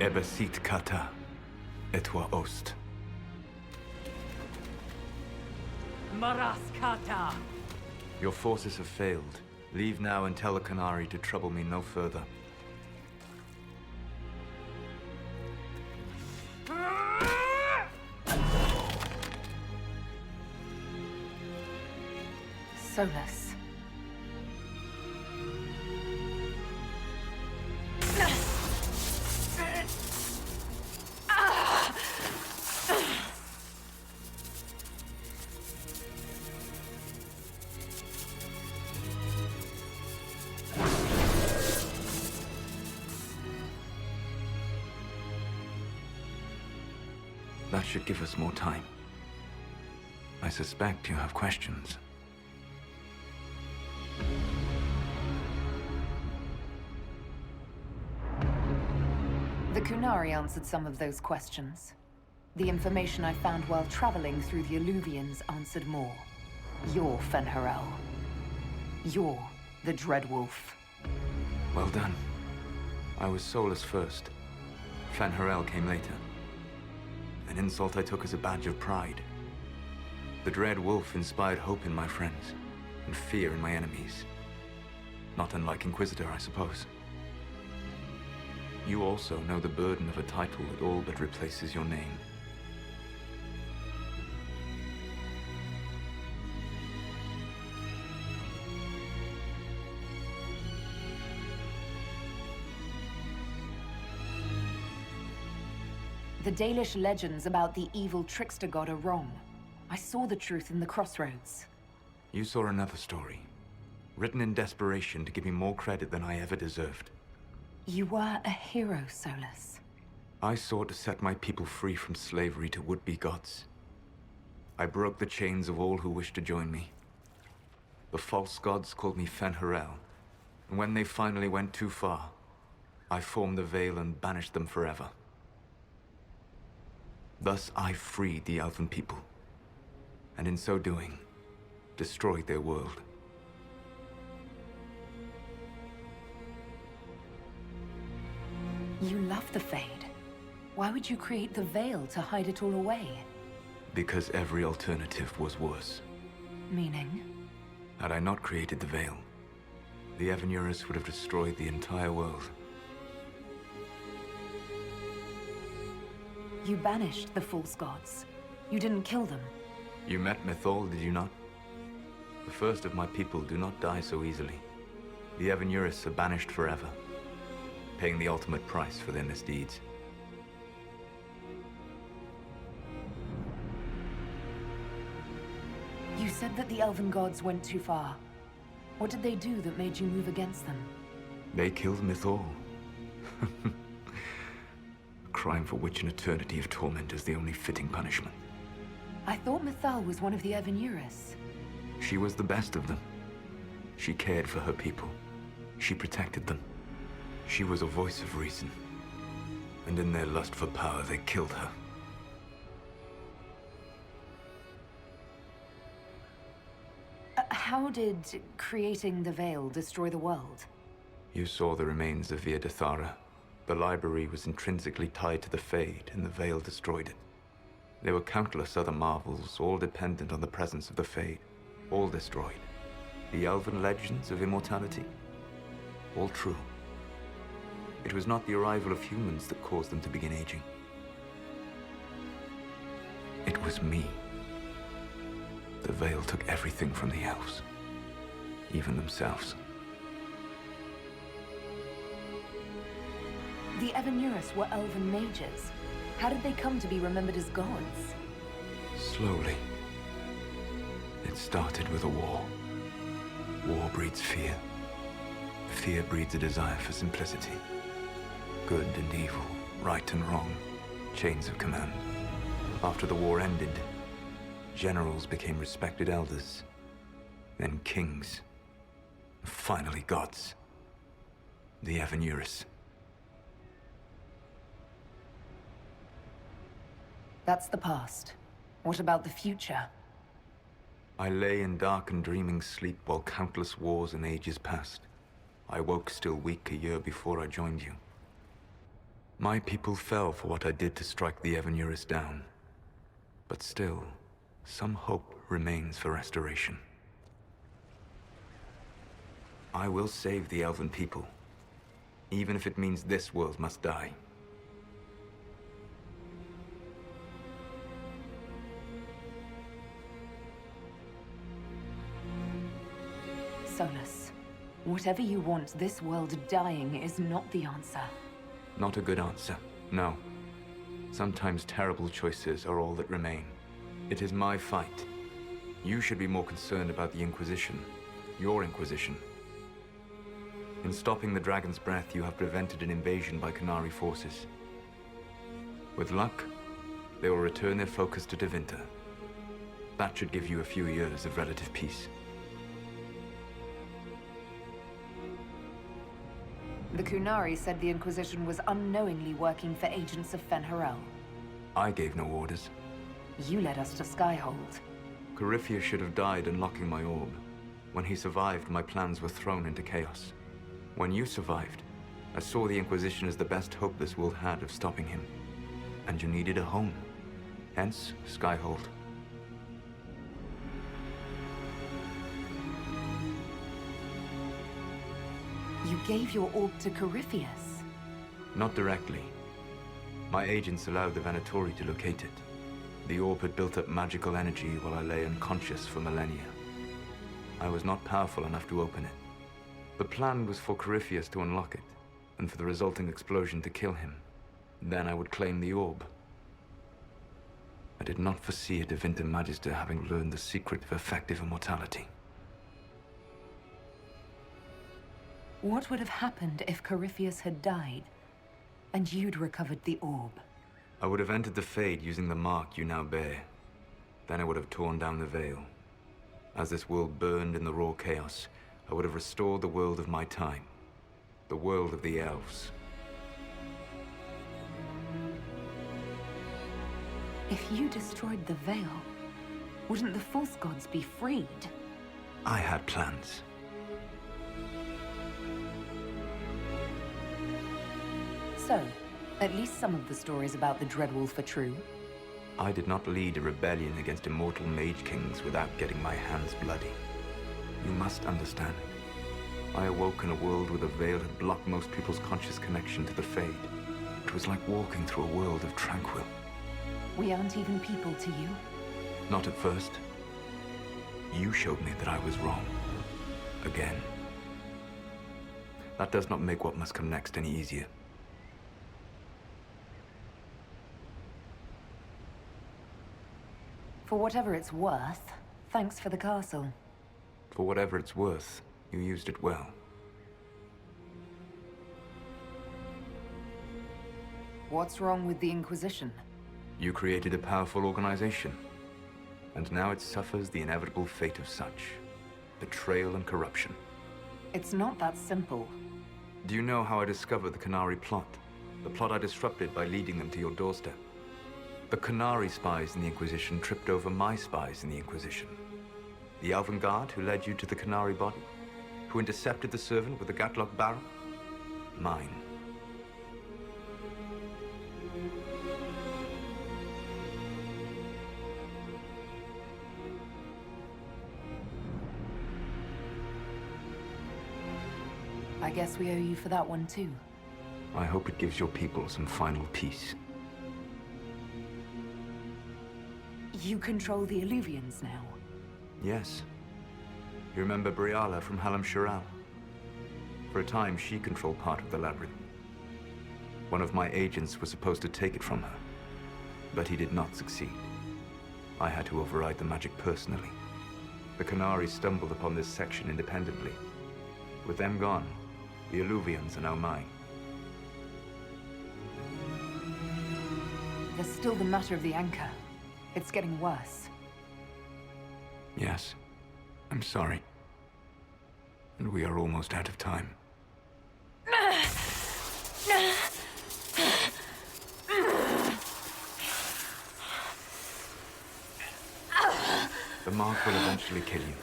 Ebesit kata, etwa ost. Maraskata! Your forces have failed. Leave now and tell the Canary to trouble me no further. Solas. That should give us more time. I suspect you have questions. The Kunari answered some of those questions. The information I found while traveling through the Alluvians answered more. You're Fen'Harel. You're the Dreadwolf. Well done. I was Solas first. Fen'Harel came later. An insult I took as a badge of pride. The Dread Wolf inspired hope in my friends, and fear in my enemies. Not unlike Inquisitor, I suppose. You also know the burden of a title that all but replaces your name. The Dalish legends about the evil trickster god are wrong. I saw the truth in the crossroads. You saw another story, written in desperation to give me more credit than I ever deserved. You were a hero, Solas. I sought to set my people free from slavery to would-be gods. I broke the chains of all who wished to join me. The false gods called me Fen'Harel, and when they finally went too far, I formed the Veil and banished them forever. Thus I freed the Elven people, and in so doing, destroyed their world. You love the Fade. Why would you create the Veil to hide it all away? Because every alternative was worse. Meaning? Had I not created the Veil, the Evenurus would have destroyed the entire world. You banished the false gods. You didn't kill them. You met Mythal, did you not? The first of my people do not die so easily. The Evenurus are banished forever, paying the ultimate price for their misdeeds. You said that the Elven gods went too far. What did they do that made you move against them? They killed Mythal. A crime for which an eternity of torment is the only fitting punishment. I thought Mythal was one of the Evenurus. She was the best of them. She cared for her people. She protected them. She was a voice of reason. And in their lust for power, they killed her. How did creating the Veil destroy the world? You saw the remains of Via Dathara. The library was intrinsically tied to the Fade, and the Veil destroyed it. There were countless other marvels, all dependent on the presence of the Fade, all destroyed. The Elven legends of immortality, all true. It was not the arrival of humans that caused them to begin aging. It was me. The Veil took everything from the elves, even themselves. The Evenurus were Elven mages. How did they come to be remembered as gods? Slowly. It started with a war. War breeds fear. Fear breeds a desire for simplicity. Good and evil, right and wrong, chains of command. After the war ended, generals became respected elders, then kings, finally gods. The Evenurus. That's the past. What about the future? I lay in dark and dreaming sleep while countless wars and ages passed. I woke still weak a year before I joined you. My people fell for what I did to strike the Evanurus down. But still, some hope remains for restoration. I will save the Elven people, even if it means this world must die. Solas, whatever you want, this world dying is not the answer. Not a good answer, no. Sometimes terrible choices are all that remain. It is my fight. You should be more concerned about the Inquisition. Your Inquisition. In stopping the Dragon's Breath, you have prevented an invasion by Qunari forces. With luck, they will return their focus to Tevinter. That should give you a few years of relative peace. The Qunari said the Inquisition was unknowingly working for agents of Fen'Harel. I gave no orders. You led us to Skyhold. Corypheus should have died unlocking my orb. When he survived, my plans were thrown into chaos. When you survived, I saw the Inquisition as the best hope this world had of stopping him. And you needed a home. Hence, Skyhold. You gave your orb to Corypheus? Not directly. My agents allowed the Venatori to locate it. The orb had built up magical energy while I lay unconscious for millennia. I was not powerful enough to open it. The plan was for Corypheus to unlock it, and for the resulting explosion to kill him. Then I would claim the orb. I did not foresee a Tevinter Magister having learned the secret of effective immortality. What would have happened if Corypheus had died, and you'd recovered the orb? I would have entered the Fade using the mark you now bear. Then I would have torn down the veil. As this world burned in the raw chaos, I would have restored the world of my time. The world of the elves. If you destroyed the veil, wouldn't the false gods be freed? I had plans. So, at least some of the stories about the Dreadwolf are true. I did not lead a rebellion against immortal mage kings without getting my hands bloody. You must understand. I awoke in a world where the veil had blocked most people's conscious connection to the Fade. It was like walking through a world of tranquil. We aren't even people to you. Not at first. You showed me that I was wrong. Again. That does not make what must come next any easier. For whatever it's worth, thanks for the castle. For whatever it's worth, you used it well. What's wrong with the Inquisition? You created a powerful organization, and now it suffers the inevitable fate of such. Betrayal and corruption. It's not that simple. Do you know how I discovered the Qunari plot? The plot I disrupted by leading them to your doorstep. The Qunari spies in the Inquisition tripped over my spies in the Inquisition. The Elven Guard who led you to the Qunari body? Who intercepted the servant with the Gatlock barrel? Mine. I guess we owe you for that one too. I hope it gives your people some final peace. You control the Illuvians now? Yes. You remember Briala from Halam Shiral? For a time, she controlled part of the labyrinth. One of my agents was supposed to take it from her, but he did not succeed. I had to override the magic personally. The Qunari stumbled upon this section independently. With them gone, the Illuvians are now mine. There's still the matter of the anchor. It's getting worse. Yes. I'm sorry. And we are almost out of time. The mark will eventually kill you.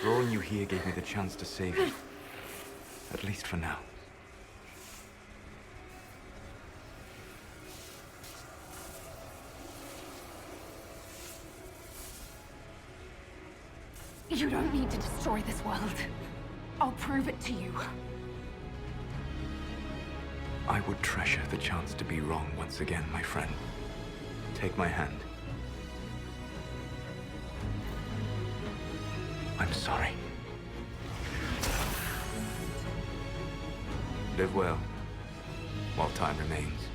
Drawing you here gave me the chance to save you. At least for now. You don't need to destroy this world. I'll prove it to you. I would treasure the chance to be wrong once again, my friend. Take my hand. I'm sorry. Live well, while time remains.